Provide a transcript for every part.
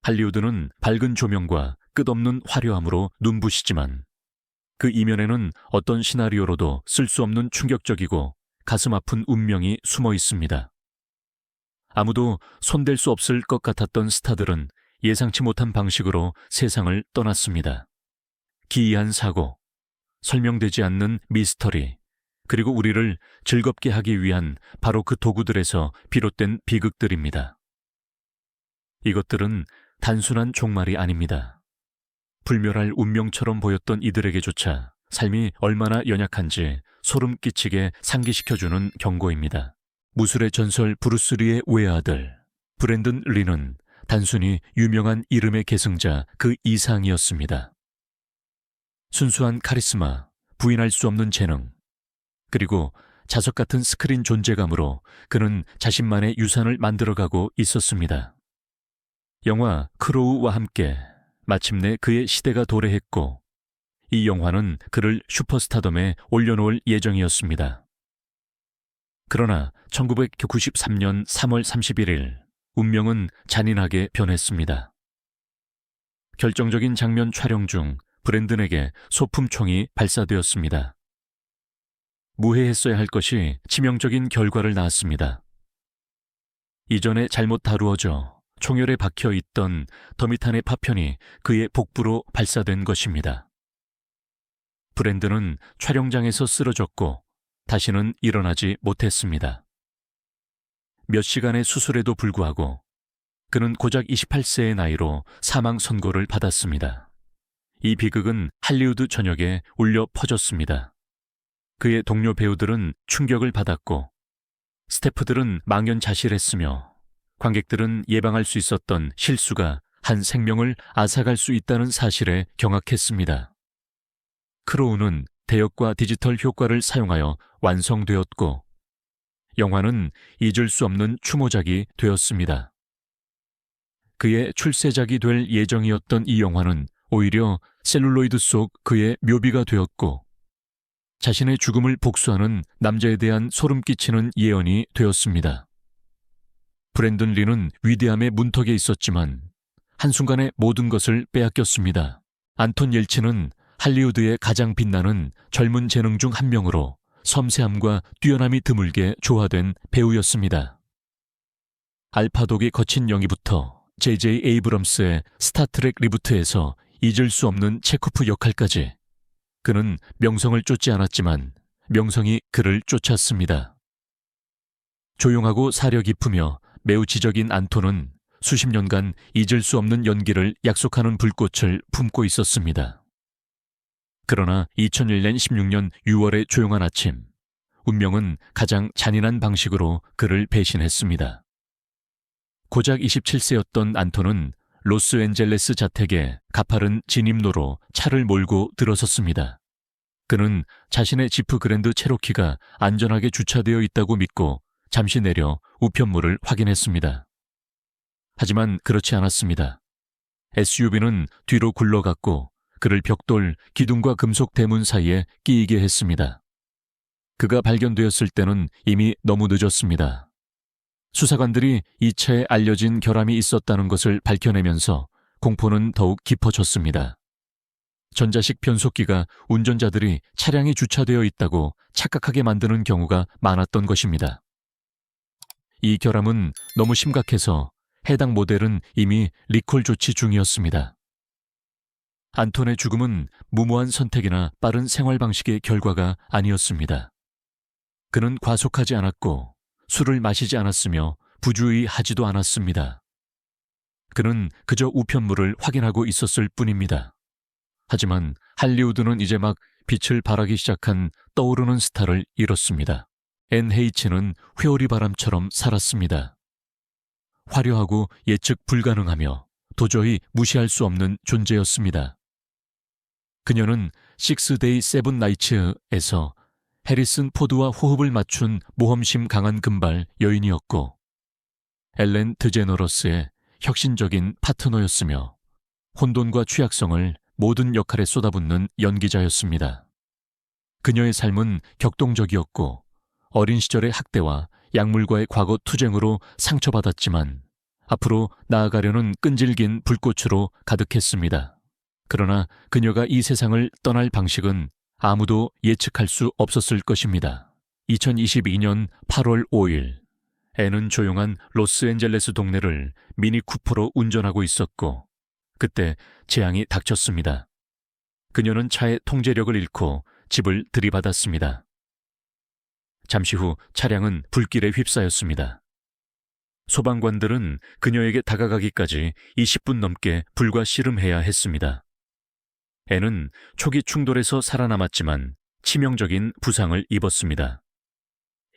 할리우드는 밝은 조명과 끝없는 화려함으로 눈부시지만 그 이면에는 어떤 시나리오로도 쓸 수 없는 충격적이고 가슴 아픈 운명이 숨어 있습니다. 아무도 손댈 수 없을 것 같았던 스타들은 예상치 못한 방식으로 세상을 떠났습니다. 기이한 사고, 설명되지 않는 미스터리, 그리고 우리를 즐겁게 하기 위한 바로 그 도구들에서 비롯된 비극들입니다. 이것들은 단순한 종말이 아닙니다. 불멸할 운명처럼 보였던 이들에게조차 삶이 얼마나 연약한지 소름 끼치게 상기시켜주는 경고입니다. 무술의 전설 브루스 리의 외아들 브랜든 리는 단순히 유명한 이름의 계승자 그 이상이었습니다. 순수한 카리스마, 부인할 수 없는 재능, 그리고 자석 같은 스크린 존재감으로 그는 자신만의 유산을 만들어가고 있었습니다. 영화 크로우와 함께 마침내 그의 시대가 도래했고 이 영화는 그를 슈퍼스타덤에 올려놓을 예정이었습니다. 그러나 1993년 3월 31일 운명은 잔인하게 변했습니다. 결정적인 장면 촬영 중 브랜든에게 소품총이 발사되었습니다. 무해했어야 할 것이 치명적인 결과를 낳았습니다. 이전에 잘못 다루어져 총열에 박혀 있던 더미탄의 파편이 그의 복부로 발사된 것입니다. 브랜든은 촬영장에서 쓰러졌고 다시는 일어나지 못했습니다. 몇 시간의 수술에도 불구하고 그는 고작 28세의 나이로 사망 선고를 받았습니다. 이 비극은 할리우드 전역에 울려 퍼졌습니다. 그의 동료 배우들은 충격을 받았고 스태프들은 망연자실했으며 관객들은 예방할 수 있었던 실수가 한 생명을 앗아갈 수 있다는 사실에 경악했습니다. 크로우는 대역과 디지털 효과를 사용하여 완성되었고 영화는 잊을 수 없는 추모작이 되었습니다. 그의 출세작이 될 예정이었던 이 영화는 오히려 셀룰로이드 속 그의 묘비가 되었고 자신의 죽음을 복수하는 남자에 대한 소름 끼치는 예언이 되었습니다. 브랜든 리는 위대함의 문턱에 있었지만 한순간에 모든 것을 빼앗겼습니다. 안톤 옐친은 할리우드의 가장 빛나는 젊은 재능 중 한 명으로 섬세함과 뛰어남이 드물게 조화된 배우였습니다. 알파독의 거친 연기부터 J.J. 에이브럼스의 스타트렉 리부트에서 잊을 수 없는 체코프 역할까지 그는 명성을 쫓지 않았지만 명성이 그를 쫓았습니다. 조용하고 사려 깊으며 매우 지적인 안톤은 수십 년간 잊을 수 없는 연기를 약속하는 불꽃을 품고 있었습니다. 그러나 2001년 16년 6월의 조용한 아침, 운명은 가장 잔인한 방식으로 그를 배신했습니다. 고작 27세였던 안톤은 로스앤젤레스 자택에 가파른 진입로로 차를 몰고 들어섰습니다. 그는 자신의 지프 그랜드 체로키가 안전하게 주차되어 있다고 믿고 잠시 내려 우편물을 확인했습니다. 하지만 그렇지 않았습니다. SUV는 뒤로 굴러갔고 그를 벽돌, 기둥과 금속 대문 사이에 끼이게 했습니다. 그가 발견되었을 때는 이미 너무 늦었습니다. 수사관들이 이 차에 알려진 결함이 있었다는 것을 밝혀내면서 공포는 더욱 깊어졌습니다. 전자식 변속기가 운전자들이 차량이 주차되어 있다고 착각하게 만드는 경우가 많았던 것입니다. 이 결함은 너무 심각해서 해당 모델은 이미 리콜 조치 중이었습니다. 안톤의 죽음은 무모한 선택이나 빠른 생활 방식의 결과가 아니었습니다. 그는 과속하지 않았고 술을 마시지 않았으며 부주의하지도 않았습니다. 그는 그저 우편물을 확인하고 있었을 뿐입니다. 하지만 할리우드는 이제 막 빛을 발하기 시작한 떠오르는 스타를 잃었습니다. 앤 헤이츠는 회오리 바람처럼 살았습니다. 화려하고 예측 불가능하며 도저히 무시할 수 없는 존재였습니다. 그녀는 식스 데이 세븐 나이츠에서 해리슨 포드와 호흡을 맞춘 모험심 강한 금발 여인이었고 엘렌 드제너러스의 혁신적인 파트너였으며 혼돈과 취약성을 모든 역할에 쏟아붓는 연기자였습니다. 그녀의 삶은 격동적이었고 어린 시절의 학대와 약물과의 과거 투쟁으로 상처받았지만 앞으로 나아가려는 끈질긴 불꽃으로 가득했습니다. 그러나 그녀가 이 세상을 떠날 방식은 아무도 예측할 수 없었을 것입니다. 2022년 8월 5일, 앤은 조용한 로스앤젤레스 동네를 미니 쿠퍼로 운전하고 있었고, 그때 재앙이 닥쳤습니다. 그녀는 차의 통제력을 잃고 집을 들이받았습니다. 잠시 후 차량은 불길에 휩싸였습니다. 소방관들은 그녀에게 다가가기까지 20분 넘게 불과 씨름해야 했습니다. 앤은 초기 충돌에서 살아남았지만 치명적인 부상을 입었습니다.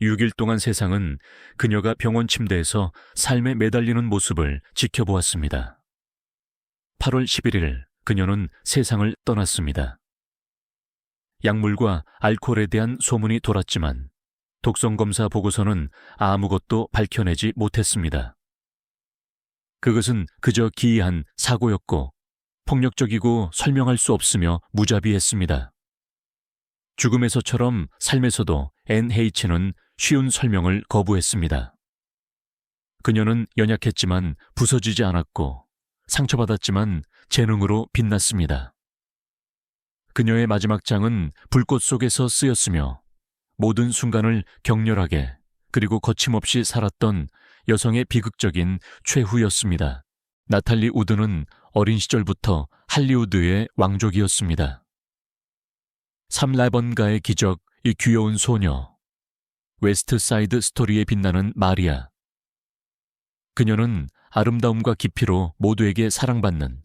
6일 동안 세상은 그녀가 병원 침대에서 삶에 매달리는 모습을 지켜보았습니다. 8월 11일 그녀는 세상을 떠났습니다. 약물과 알코올에 대한 소문이 돌았지만 독성검사 보고서는 아무것도 밝혀내지 못했습니다. 그것은 그저 기이한 사고였고 폭력적이고 설명할 수 없으며 무자비했습니다. 죽음에서처럼 삶에서도 앤 헤이츠는 쉬운 설명을 거부했습니다. 그녀는 연약했지만 부서지지 않았고 상처받았지만 재능으로 빛났습니다. 그녀의 마지막 장은 불꽃 속에서 쓰였으며 모든 순간을 격렬하게 그리고 거침없이 살았던 여성의 비극적인 최후였습니다. 나탈리 우드는 어린 시절부터 할리우드의 왕족이었습니다. 3라번가의 기적, 이 귀여운 소녀, 웨스트 사이드 스토리에 빛나는 마리아. 그녀는 아름다움과 깊이로 모두에게 사랑받는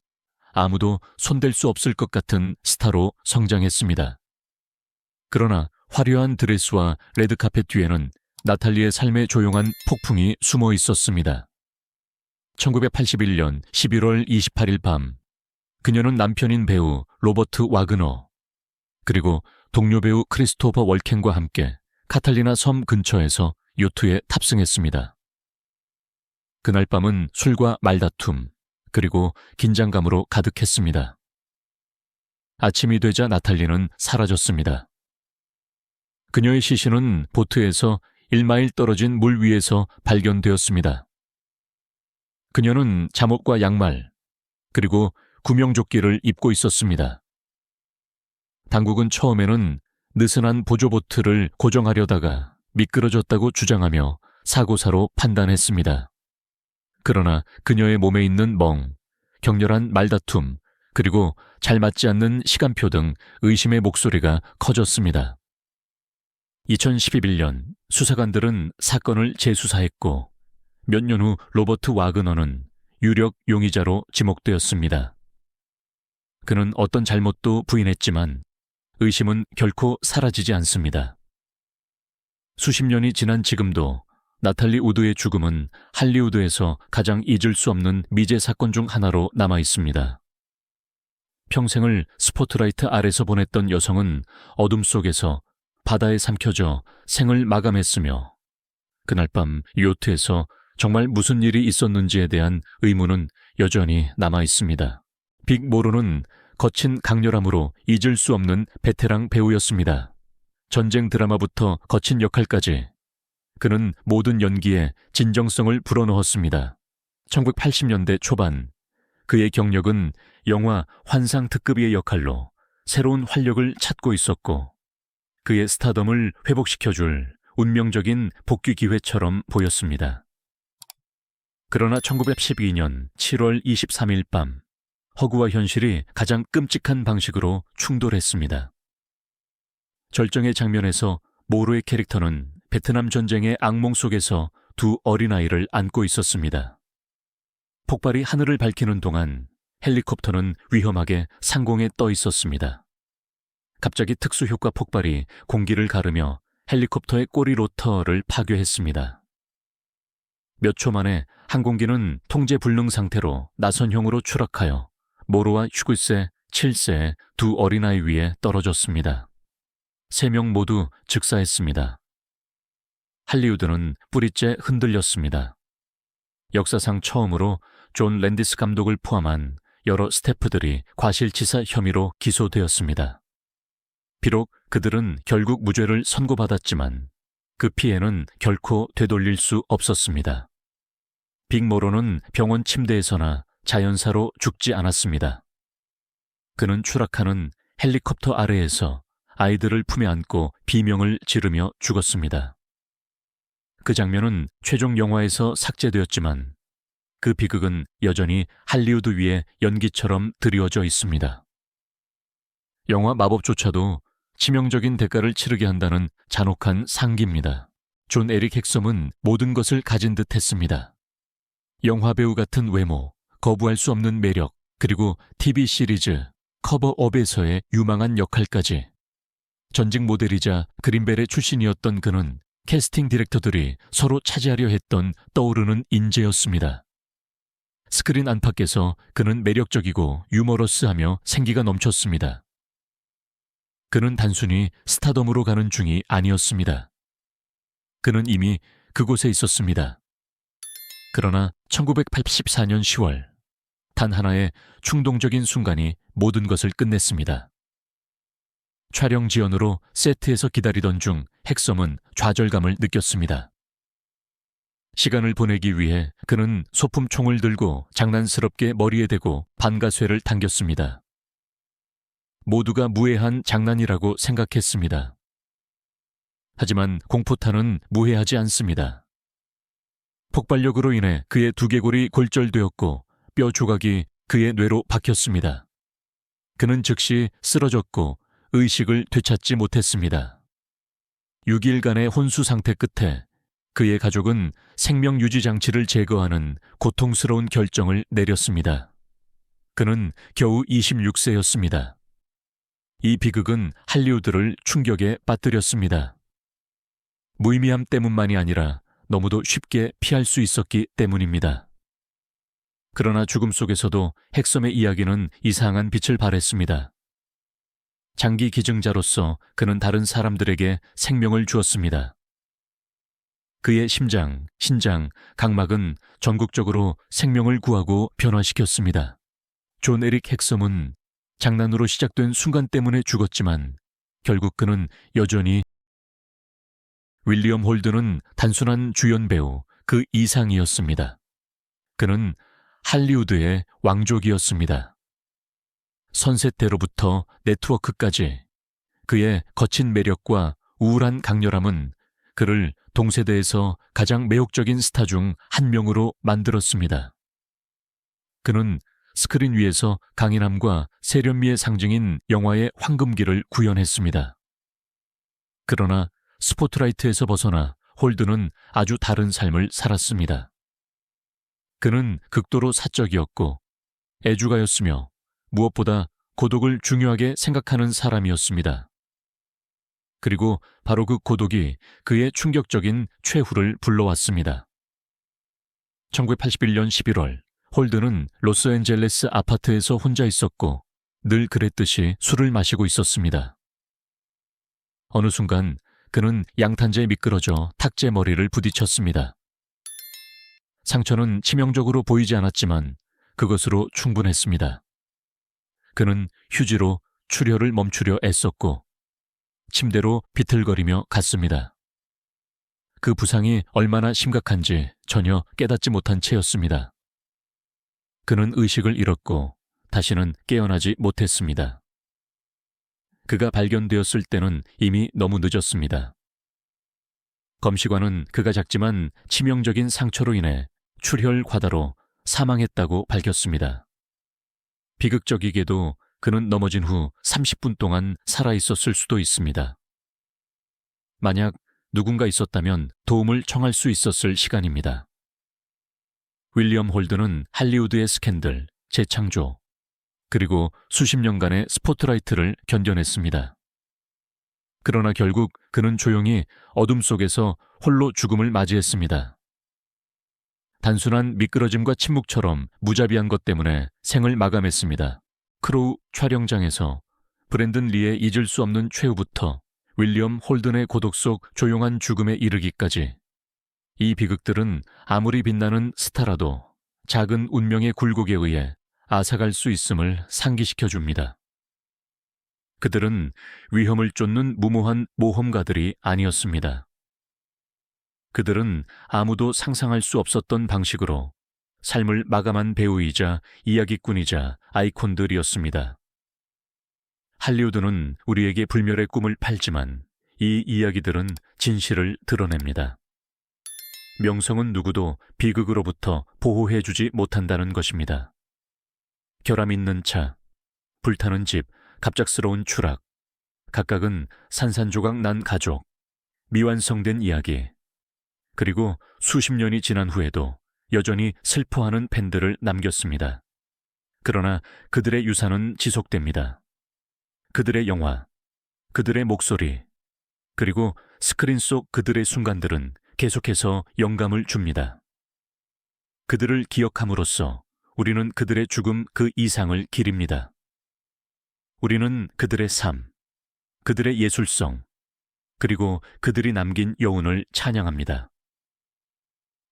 아무도 손댈 수 없을 것 같은 스타로 성장했습니다. 그러나 화려한 드레스와 레드카펫 뒤에는 나탈리의 삶의 조용한 폭풍이 숨어 있었습니다. 1981년 11월 28일 밤, 그녀는 남편인 배우 로버트 와그너, 그리고 동료 배우 크리스토퍼 월켄과 함께 카탈리나 섬 근처에서 요트에 탑승했습니다. 그날 밤은 술과 말다툼, 그리고 긴장감으로 가득했습니다. 아침이 되자 나탈리는 사라졌습니다. 그녀의 시신은 보트에서 1마일 떨어진 물 위에서 발견되었습니다. 그녀는 잠옷과 양말, 그리고 구명조끼를 입고 있었습니다. 당국은 처음에는 느슨한 보조보트를 고정하려다가 미끄러졌다고 주장하며 사고사로 판단했습니다. 그러나 그녀의 몸에 있는 멍, 격렬한 말다툼, 그리고 잘 맞지 않는 시간표 등 의심의 목소리가 커졌습니다. 2011년 수사관들은 사건을 재수사했고 몇 년 후 로버트 와그너는 유력 용의자로 지목되었습니다. 그는 어떤 잘못도 부인했지만 의심은 결코 사라지지 않습니다. 수십 년이 지난 지금도 나탈리 우드의 죽음은 할리우드에서 가장 잊을 수 없는 미제 사건 중 하나로 남아 있습니다. 평생을 스포트라이트 아래서 보냈던 여성은 어둠 속에서 바다에 삼켜져 생을 마감했으며 그날 밤 요트에서 정말 무슨 일이 있었는지에 대한 의문은 여전히 남아 있습니다. 빅 모로는 거친 강렬함으로 잊을 수 없는 베테랑 배우였습니다. 전쟁 드라마부터 거친 역할까지 그는 모든 연기에 진정성을 불어넣었습니다. 1980년대 초반 그의 경력은 영화 환상 특급의 역할로 새로운 활력을 찾고 있었고 그의 스타덤을 회복시켜줄 운명적인 복귀 기회처럼 보였습니다. 그러나 1912년 7월 23일 밤 허구와 현실이 가장 끔찍한 방식으로 충돌했습니다. 절정의 장면에서 모로의 캐릭터는 베트남 전쟁의 악몽 속에서 두 어린아이를 안고 있었습니다. 폭발이 하늘을 밝히는 동안 헬리콥터는 위험하게 상공에 떠 있었습니다. 갑자기 특수효과 폭발이 공기를 가르며 헬리콥터의 꼬리 로터를 파괴했습니다. 몇 초 만에 항공기는 통제 불능 상태로 나선형으로 추락하여 모로와 휴그세 7세의 두 어린아이 위에 떨어졌습니다. 3명 모두 즉사했습니다. 할리우드는 뿌리째 흔들렸습니다. 역사상 처음으로 존 랜디스 감독을 포함한 여러 스태프들이 과실치사 혐의로 기소되었습니다. 비록 그들은 결국 무죄를 선고받았지만 그 피해는 결코 되돌릴 수 없었습니다. 빅모로는 병원 침대에서나 자연사로 죽지 않았습니다. 그는 추락하는 헬리콥터 아래에서 아이들을 품에 안고 비명을 지르며 죽었습니다. 그 장면은 최종 영화에서 삭제되었지만 그 비극은 여전히 할리우드 위에 연기처럼 드리워져 있습니다. 영화 마법조차도 치명적인 대가를 치르게 한다는 잔혹한 상기입니다. 존 에릭 핵섬은 모든 것을 가진 듯 했습니다. 영화배우 같은 외모, 거부할 수 없는 매력, 그리고 TV 시리즈 커버업에서의 유망한 역할까지. 전직 모델이자 그린벨의 출신이었던 그는 캐스팅 디렉터들이 서로 차지하려 했던 떠오르는 인재였습니다. 스크린 안팎에서 그는 매력적이고 유머러스하며 생기가 넘쳤습니다. 그는 단순히 스타덤으로 가는 중이 아니었습니다. 그는 이미 그곳에 있었습니다. 그러나 1984년 10월, 단 하나의 충동적인 순간이 모든 것을 끝냈습니다. 촬영 지연으로 세트에서 기다리던 중 핵섬은 좌절감을 느꼈습니다. 시간을 보내기 위해 그는 소품총을 들고 장난스럽게 머리에 대고 반가쇠를 당겼습니다. 모두가 무해한 장난이라고 생각했습니다. 하지만 공포탄은 무해하지 않습니다. 폭발력으로 인해 그의 두개골이 골절되었고 뼈 조각이 그의 뇌로 박혔습니다. 그는 즉시 쓰러졌고 의식을 되찾지 못했습니다. 6일간의 혼수 상태 끝에 그의 가족은 생명 유지 장치를 제거하는 고통스러운 결정을 내렸습니다. 그는 겨우 26세였습니다. 이 비극은 할리우드를 충격에 빠뜨렸습니다. 무의미함 때문만이 아니라 너무도 쉽게 피할 수 있었기 때문입니다. 그러나 죽음 속에서도 핵섬의 이야기는 이상한 빛을 발했습니다. 장기 기증자로서 그는 다른 사람들에게 생명을 주었습니다. 그의 심장, 신장, 각막은 전국적으로 생명을 구하고 변화시켰습니다. 존 에릭 핵섬은 장난으로 시작된 순간 때문에 죽었지만 결국 그는 여전히 윌리엄 홀든은 단순한 주연 배우 그 이상이었습니다. 그는 할리우드의 왕족이었습니다. 선셋대로부터 네트워크까지 그의 거친 매력과 우울한 강렬함은 그를 동세대에서 가장 매혹적인 스타 중 한 명으로 만들었습니다. 그는 스크린 위에서 강인함과 세련미의 상징인 영화의 황금기를 구현했습니다. 그러나 스포트라이트에서 벗어나 홀든은 아주 다른 삶을 살았습니다. 그는 극도로 사적이었고 애주가였으며 무엇보다 고독을 중요하게 생각하는 사람이었습니다. 그리고 바로 그 고독이 그의 충격적인 최후를 불러왔습니다. 1981년 11월 홀든은 로스앤젤레스 아파트에서 혼자 있었고 늘 그랬듯이 술을 마시고 있었습니다. 어느 순간 그는 양탄자에 미끄러져 탁재 머리를 부딪혔습니다. 상처는 치명적으로 보이지 않았지만 그것으로 충분했습니다. 그는 휴지로 출혈을 멈추려 애썼고 침대로 비틀거리며 갔습니다. 그 부상이 얼마나 심각한지 전혀 깨닫지 못한 채였습니다. 그는 의식을 잃었고 다시는 깨어나지 못했습니다. 그가 발견되었을 때는 이미 너무 늦었습니다. 검시관은 그가 작지만 치명적인 상처로 인해 출혈 과다로 사망했다고 밝혔습니다. 비극적이게도 그는 넘어진 후 30분 동안 살아있었을 수도 있습니다. 만약 누군가 있었다면 도움을 청할 수 있었을 시간입니다. 윌리엄 홀든은 할리우드의 스캔들, 재창조, 그리고 수십 년간의 스포트라이트를 견뎌냈습니다. 그러나 결국 그는 조용히 어둠 속에서 홀로 죽음을 맞이했습니다. 단순한 미끄러짐과 침묵처럼 무자비한 것 때문에 생을 마감했습니다. 크로우 촬영장에서 브랜든 리의 잊을 수 없는 최후부터 윌리엄 홀든의 고독 속 조용한 죽음에 이르기까지 이 비극들은 아무리 빛나는 스타라도 작은 운명의 굴곡에 의해 앗아갈 수 있음을 상기시켜 줍니다. 그들은 위험을 쫓는 무모한 모험가들이 아니었습니다. 그들은 아무도 상상할 수 없었던 방식으로 삶을 마감한 배우이자 이야기꾼이자 아이콘들이었습니다. 할리우드는 우리에게 불멸의 꿈을 팔지만 이 이야기들은 진실을 드러냅니다. 명성은 누구도 비극으로부터 보호해주지 못한다는 것입니다. 결함 있는 차, 불타는 집, 갑작스러운 추락, 각각은 산산조각 난 가족, 미완성된 이야기, 그리고 수십 년이 지난 후에도 여전히 슬퍼하는 팬들을 남겼습니다. 그러나 그들의 유산은 지속됩니다. 그들의 영화, 그들의 목소리, 그리고 스크린 속 그들의 순간들은 계속해서 영감을 줍니다. 그들을 기억함으로써 우리는 그들의 죽음 그 이상을 기립니다. 우리는 그들의 삶, 그들의 예술성, 그리고 그들이 남긴 여운을 찬양합니다.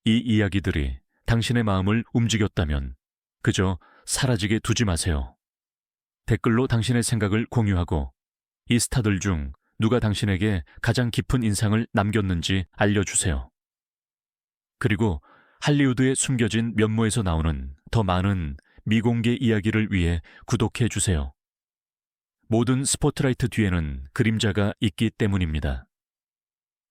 이 이야기들이 당신의 마음을 움직였다면 그저 사라지게 두지 마세요. 댓글로 당신의 생각을 공유하고 이 스타들 중 누가 당신에게 가장 깊은 인상을 남겼는지 알려주세요. 그리고 할리우드에 숨겨진 면모에서 나오는 더 많은 미공개 이야기를 위해 구독해 주세요. 모든 스포트라이트 뒤에는 그림자가 있기 때문입니다.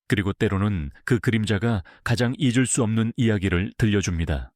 그리고 때로는 그 그림자가 가장 잊을 수 없는 이야기를 들려줍니다.